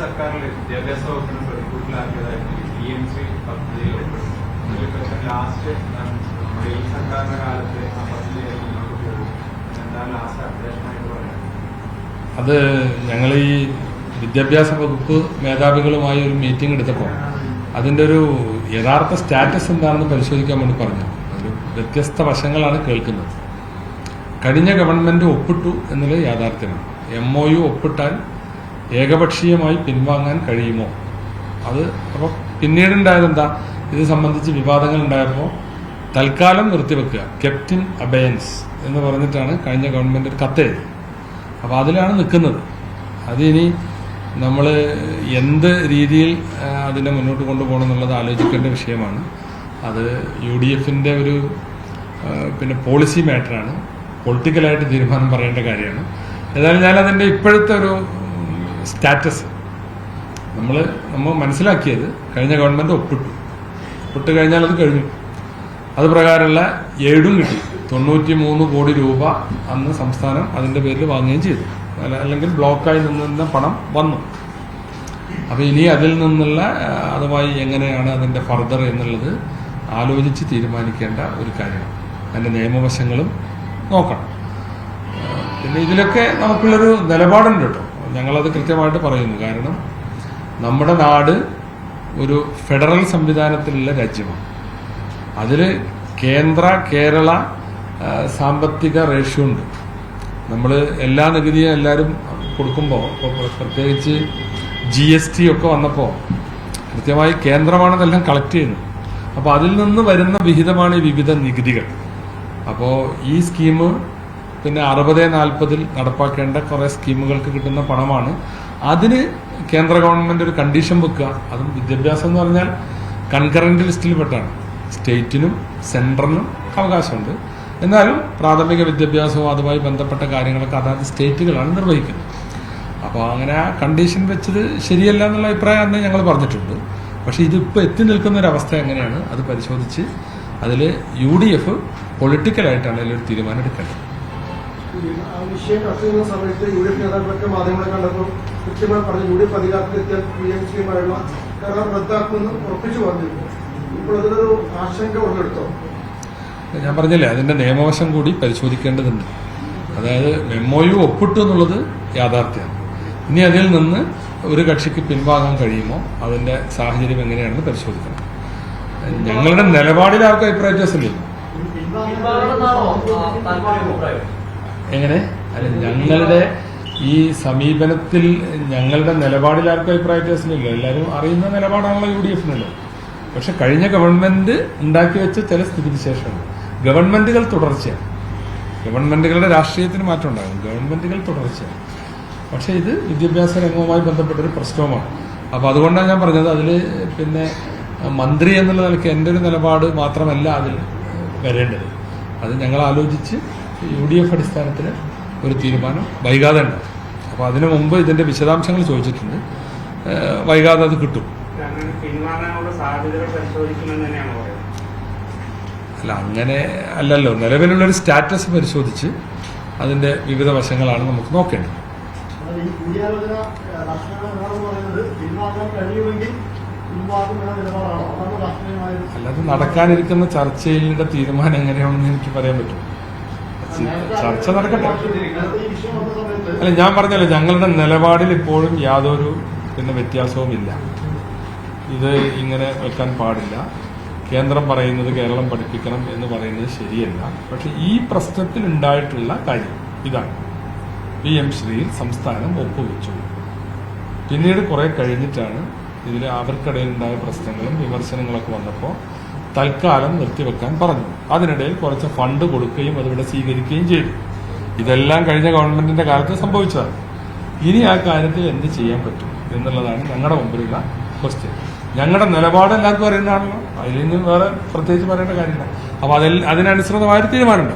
സർക്കാരിലെ വിദ്യാഭ്യാസ വകുപ്പിന് പ്രതികൂട്ടിലാക്കിയതായിട്ട് PMC പദ്ധതിയിൽ ലാസ്റ്റ് നമ്മുടെ ഈ സർക്കാരിന്റെ കാലത്ത് ആ പദ്ധതി മുന്നോട്ട് പോകും. എന്താണ് ലാസ്റ്റ് അപ്ഡേഷൻ ആയിട്ട് പറയാം? അത് ഞങ്ങൾ ഈ വിദ്യാഭ്യാസ വകുപ്പ് മേധാവികളുമായി ഒരു മീറ്റിംഗ് എടുത്തപ്പോൾ അതിൻ്റെ ഒരു യഥാർത്ഥ സ്റ്റാറ്റസ് എന്താണെന്ന് പരിശോധിക്കാൻ വേണ്ടി പറഞ്ഞു. ഒരു വ്യത്യസ്ത വശങ്ങളാണ് കേൾക്കുന്നത്. കഴിഞ്ഞ ഗവൺമെന്റ് ഒപ്പിട്ടു എന്നുള്ളത് യാഥാർത്ഥ്യമാണ്. MOU ഒപ്പിട്ടാൽ ഏകപക്ഷീയമായി പിൻവാങ്ങാൻ കഴിയുമോ? അത് അപ്പോൾ പിന്നീടുണ്ടായത് എന്താ, ഇത് സംബന്ധിച്ച് വിവാദങ്ങൾ ഉണ്ടായപ്പോൾ തൽക്കാലം നിർത്തിവെക്കുക, കെപ്റ്റ് ഇൻ അബയൻസ് എന്ന് പറഞ്ഞിട്ടാണ് കഴിഞ്ഞ ഗവൺമെന്റ് ഒരു കത്തെഴുതി. അപ്പോൾ അതിലാണ് നിൽക്കുന്നത്. അതിനി നമ്മൾ എന്ത് രീതിയിൽ അതിനെ മുന്നോട്ട് കൊണ്ടുപോകണം എന്നുള്ളത് ആലോചിക്കേണ്ട വിഷയമാണ്. അത് UDFന്റെ ഒരു പോളിസി മാറ്ററാണ്, പൊളിറ്റിക്കലായിട്ട് തീരുമാനം പറയേണ്ട കാര്യമാണ്. ഏതായാലും ഞാനതിൻ്റെ ഇപ്പോഴത്തെ ഒരു സ്റ്റാറ്റസ് നമ്മൾ മനസ്സിലാക്കിയത്, കഴിഞ്ഞ ഗവൺമെന്റ് ഒപ്പിട്ട് കഴിഞ്ഞാൽ അത് കഴിഞ്ഞു. അത് പ്രകാരമുള്ള എയ്ഡും കിട്ടി. 93 കോടി രൂപ അന്ന് സംസ്ഥാനം അതിന്റെ പേരിൽ വാങ്ങുകയും ചെയ്തു. അല്ലെങ്കിൽ ബ്ലോക്കായി നിന്ന പണം വന്നു. അപ്പൊ ഇനി അതിൽ നിന്നുള്ള അതുമായി എങ്ങനെയാണ് അതിന്റെ ഫർദർ എന്നുള്ളത് ആലോചിച്ച് തീരുമാനിക്കേണ്ട ഒരു കാര്യമാണ്. അതിന്റെ നിയമവശങ്ങളും നോക്കണം. പിന്നെ ഇതിലൊക്കെ നമുക്കുള്ളൊരു നിലപാടുണ്ട് കേട്ടോ. ഞങ്ങളത് കൃത്യമായിട്ട് പറയുന്നു. കാരണം നമ്മുടെ നാട് ഒരു ഫെഡറൽ സംവിധാനത്തിലുള്ള രാജ്യമാണ്. അതിൽ കേന്ദ്ര കേരള സാമ്പത്തിക റേഷ്യോ ഉണ്ട്. നമ്മൾ എല്ലാ നികുതിയും എല്ലാവരും കൊടുക്കുമ്പോൾ, പ്രത്യേകിച്ച് GST ഒക്കെ വന്നപ്പോൾ കൃത്യമായി കേന്ദ്രമാണ് ഇതെല്ലാം കളക്ട് ചെയ്യുന്നത്. അപ്പോൾ അതിൽ നിന്ന് വരുന്ന വിഹിതമാണ് ഈ വിവിധ നികുതികൾ. അപ്പോൾ ഈ സ്കീം പിന്നെ 60-40 നടപ്പാക്കേണ്ട കുറേ സ്കീമുകൾക്ക് കിട്ടുന്ന പണമാണ്. അതിന് കേന്ദ്ര ഗവൺമെന്റ് ഒരു കണ്ടീഷൻ വെക്കുക. അതും വിദ്യാഭ്യാസം എന്ന് പറഞ്ഞാൽ കൺകറന്റ് ലിസ്റ്റിൽ പെട്ടാണ്. സ്റ്റേറ്റിനും സെൻട്രലിനും അവകാശമുണ്ട്. എന്നാലും പ്രാഥമിക വിദ്യാഭ്യാസവും അതുമായി ബന്ധപ്പെട്ട കാര്യങ്ങളൊക്കെ അതാത് സ്റ്റേറ്റുകളാണ് നിർവഹിക്കുന്നത്. അപ്പോൾ അങ്ങനെ ആ കണ്ടീഷൻ വെച്ചത് ശരിയല്ല എന്നുള്ള അഭിപ്രായം അന്ന് ഞങ്ങൾ പറഞ്ഞിട്ടുണ്ട്. പക്ഷേ ഇതിപ്പോൾ എത്തി നിൽക്കുന്ന ഒരു അവസ്ഥ എങ്ങനെയാണ് അത് പരിശോധിച്ച് അതിൽ UDF പൊളിറ്റിക്കലായിട്ടാണ് അതിലൊരു തീരുമാനം എടുക്കേണ്ടത്. വിഷയം ചർച്ച ചെയ്യുന്ന സമയത്ത് UDF നേതാക്കളൊക്കെ മാധ്യമങ്ങളെ കണ്ടപ്പോൾ കൃത്യമായി പറഞ്ഞു UDF അധികാരത്തിലെത്തിയാൽ PMCയുമായുള്ള കരാർ റദ്ദാക്കുമെന്ന് ഉറപ്പിച്ചു പറഞ്ഞിരുന്നു. ഇപ്പോൾ അതിനൊരു ആശങ്ക ഉള്ളെടുത്തോ? ഞാൻ പറഞ്ഞില്ലേ, അതിന്റെ നിയമവശം കൂടി പരിശോധിക്കേണ്ടതുണ്ട്. അതായത് MOU ഒപ്പിട്ടു എന്നുള്ളത് യാഥാർത്ഥ്യമാണ്. ഇനി അതിൽ നിന്ന് ഒരു കക്ഷിക്ക് പിൻവാങ്ങാൻ കഴിയുമോ, അതിന്റെ സാഹചര്യം എങ്ങനെയാണെന്ന് പരിശോധിക്കണം. ഞങ്ങളുടെ നിലപാടിൽ ആർക്കും അഭിപ്രായ വ്യത്യാസമില്ല. എങ്ങനെ അല്ല, ഞങ്ങളുടെ ഈ സമീപനത്തിൽ ഞങ്ങളുടെ നിലപാടിൽ ആർക്കും അഭിപ്രായ വ്യത്യാസമില്ല. എല്ലാവരും അറിയുന്ന നിലപാടാണല്ലോ UDFനുള്ളത്. പക്ഷെ കഴിഞ്ഞ ഗവൺമെന്റ് ഉണ്ടാക്കി വെച്ച ചില സ്ഥിതിവിശേഷങ്ങൾ, ഗവൺമെന്റുകൾ തുടർച്ചയാണ്. ഗവൺമെന്റുകളുടെ രാഷ്ട്രീയത്തിന് മാറ്റം ഉണ്ടാകും, ഗവൺമെന്റുകൾ തുടർച്ചയാണ്. പക്ഷെ ഇത് വിദ്യാഭ്യാസ രംഗവുമായി ബന്ധപ്പെട്ടൊരു പ്രശ്നവുമാണ്. അപ്പോൾ അതുകൊണ്ടാണ് ഞാൻ പറഞ്ഞത്, അതിൽ പിന്നെ മന്ത്രി എന്നുള്ള നിലയ്ക്ക് എൻ്റെ ഒരു നിലപാട് മാത്രമല്ല അതിൽ വരേണ്ടത്. അത് ഞങ്ങൾ ആലോചിച്ച് UDF അടിസ്ഥാനത്തിൽ ഒരു തീരുമാനം വൈകാതെ ഉണ്ടാവും. അപ്പോൾ അതിനു മുമ്പ് ഇതിന്റെ വിശദാംശങ്ങൾ ചോദിച്ചിട്ടുണ്ട്. വൈകാതെ അത് കിട്ടും. അല്ല, അങ്ങനെ അല്ലല്ലോ. നിലവിലുള്ളൊരു സ്റ്റാറ്റസ് പരിശോധിച്ച് അതിന്റെ വിവിധ വശങ്ങളാണ് നമുക്ക് നോക്കേണ്ടത്. അല്ലാതെ നടക്കാനിരിക്കുന്ന ചർച്ചയുടെ തീരുമാനം എങ്ങനെയാണെന്ന് എനിക്ക് പറയാൻ പറ്റും. ചർച്ച നടക്കട്ടെ. അല്ല, ഞാൻ പറഞ്ഞല്ലോ, ഞങ്ങളുടെ നിലപാടിൽ ഇപ്പോഴും യാതൊരു വ്യത്യാസവുമില്ല. ഇത് ഇങ്ങനെ വെക്കാൻ പാടില്ല. കേന്ദ്രം പറയുന്നത് കേരളം പഠിപ്പിക്കണം എന്ന് പറയുന്നത് ശരിയല്ല. പക്ഷെ ഈ പ്രശ്നത്തിൽ ഉണ്ടായിട്ടുള്ള കാര്യം ഇതാണ്. PM ശ്രീയിൽ സംസ്ഥാനം ഒപ്പുവെച്ചു. പിന്നീട് കുറെ കഴിഞ്ഞിട്ടാണ് ഇതിൽ അവർക്കിടയിൽ ഉണ്ടായ പ്രശ്നങ്ങളും വിമർശനങ്ങളൊക്കെ വന്നപ്പോൾ തൽക്കാലം നിർത്തിവെക്കാൻ പറഞ്ഞു. അതിനിടയിൽ കുറച്ച് ഫണ്ട് കൊടുക്കുകയും അതിവിടെ സ്വീകരിക്കുകയും ചെയ്തു. ഇതെല്ലാം കഴിഞ്ഞ ഗവൺമെന്റിന്റെ കാലത്ത് സംഭവിച്ചതാണ്. ഇനി ആ കാര്യത്തിൽ എന്ത് ചെയ്യാൻ പറ്റും എന്നുള്ളതാണ് ഞങ്ങളുടെ മുമ്പിലുള്ള ക്വസ്റ്റ്യൻ. ഞങ്ങളുടെ നിലപാട് എല്ലാവർക്കും അറിയുന്നതാണല്ലോ. അതിൽ നിന്ന് വേറെ പ്രത്യേകിച്ച് പറയേണ്ട കാര്യമില്ല. അപ്പൊ അതിനനുസൃതമായൊരു തീരുമാനമുണ്ട്.